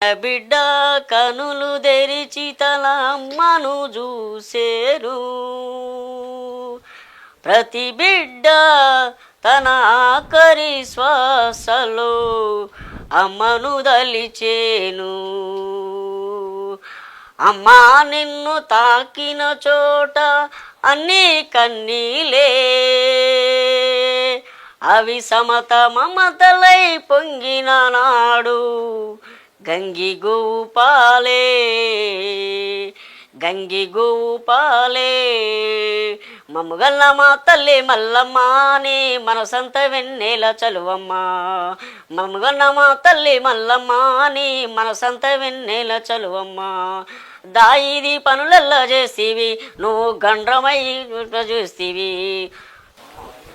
బిడ్డ కనులు తెరిచి తన అమ్మను చూసేరు. ప్రతి బిడ్డ తన ఆఖరి శ్వాసలో అమ్మను దలిచేను. అమ్మా నిన్ను తాకిన చోట అన్నీ కన్నీలే, అవి సమత మమతలై పొంగిన నాడు గంగి గోపాలే, గంగి గోపాలే. మమ్ముగల్ల మా తల్లి మల్లమ్మ నీ మనసంత వెన్నెల చలువమ్మ. మమ్ముగల్ల మా తల్లి మల్లమ్మ నీ మనసంత వెన్నెల చలువమ్మ. దాయిది పనులల్లా చేస్తీవి నువ్వు గండ్రమై చూస్తీవి.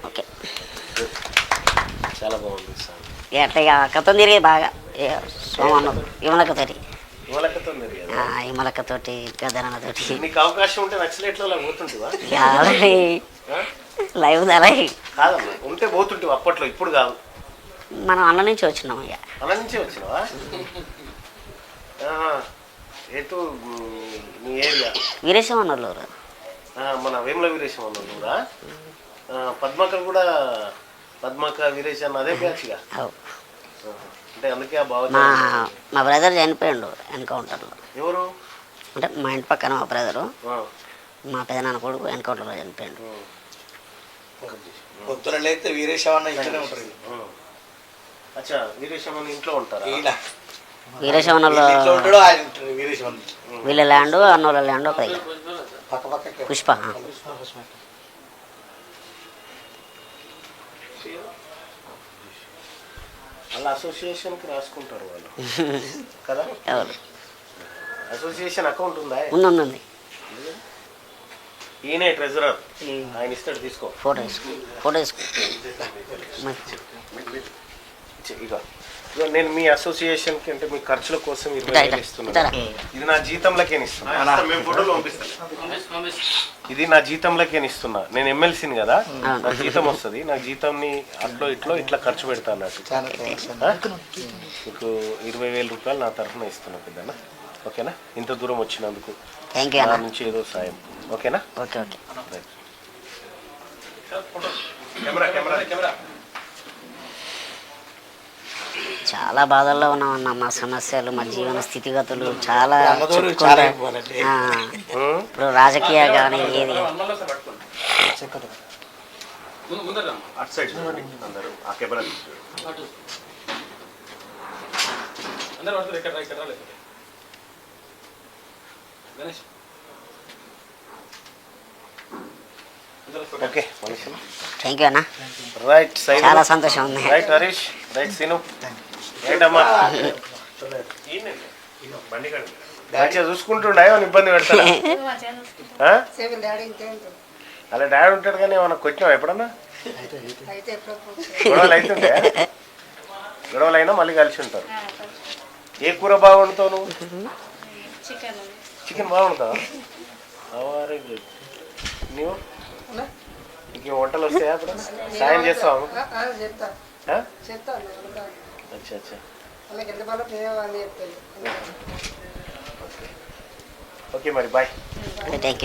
ఓకే, చాలా బాగుంది సార్. ఎట్లా కథ తిరిగి బాగా సోమన్నది విమలకతోటి, విమలకతోటి గదనతోటి నీకు అవకాశం ఉంటే నచ్చలేట్లో పోతుంటివా? లైవ్ అలా కాదమ్మా, ఉంటే పోతుంటివా అప్పట్లో? ఇప్పుడు కాదు, మనం అన్న నుంచి వచ్చినాం. ఇక అన్న నుంచే వచ్చినావా? ఎటు నీ ఏరియా? వీరేశం అన్నోళ్ళు, మన వేముల వీరేశం అన్నోళ్ళురా. పద్మక కూడా, పద్మక వీరేశం అదే బ్యాచ్గా అంటే అందుకే మా బ్రదర్ చనిపోయాడు ఎన్కౌంటర్లో. ఎవరు? అంటే మా ఇంటి పక్కన మా బ్రదరు, మా పెదనాన్న కొడుకు ఎన్కౌంటర్లో చనిపోయాడు. పొద్దునైతే వీరేశం ఇంట్లోనే ఉంటారు. అచ్చా, వీరేశం ఇంట్లో ఉంటారా? వీరేశం అన్నోళ్ళు వీళ్ళ ల్యాండ్ అన్నోళ్ళ ల్యాండ్ ఒక పుష్ప. వాళ్ళ అసోసియేషన్కి రాసుకుంటారు వాళ్ళు కదా? అసోసియేషన్ అకౌంట్ ఉందా? ఉంది. ఈయనే ట్రెజరర్, ఆయన ఇస్తాడు, తీసుకో. ఫోటో వేసుకో. ఇక నేను మీ అసోసియేషన్కి అంటే మీ ఖర్చుల కోసం 20,000 ఇస్తున్నాను. ఇది నా జీతంలోకే ఇస్తున్నా. ఇది నా జీతంలోకే ఇస్తున్నా. నేను ఎమ్మెల్సీని కదా, నా జీతం వస్తుంది. నా జీతంని అట్లో ఇట్లా ఖర్చు పెడతా అన్నట్టు. మీకు 20,000 రూపాయలు నా తరఫున ఇస్తున్నా పెద్దనా. ఓకేనా? ఇంత దూరం వచ్చినందుకు నా నుంచి ఏదో సాయం. ఓకేనా? Okay okay. చాలా బాధల్లో ఉన్నామన్న. మా సమస్యలు, మా జీవన స్థితిగతులు చాలా. ఇప్పుడు రాజకీయ కానీ ఏది థ్యాంక్ యూ అన్న. రైట్, చాలా సంతోషం ఉంది. Right Harish, right Seenu, right అమ్మా. మంచిగా చూసుకుంటుండే, ఏమైనా ఇబ్బంది పెడతాడా? అలా డాడీ ఉంటాడు కానీ ఏమన్నా కొట్టినావా ఎప్పుడన్నా? గొడవలు అయినా మళ్ళీ కలిసి ఉంటారు. ఏ కూర బాగుంటావు నువ్వు? చికెన్ బాగుంటావా? Very good. నువ్వు ఇంకే వంటలు వస్తాయా? అప్పుడు సాయం చేస్తావా? అచ్చా అచ్చా. ఓకే మరి, బాయ్. Thank you.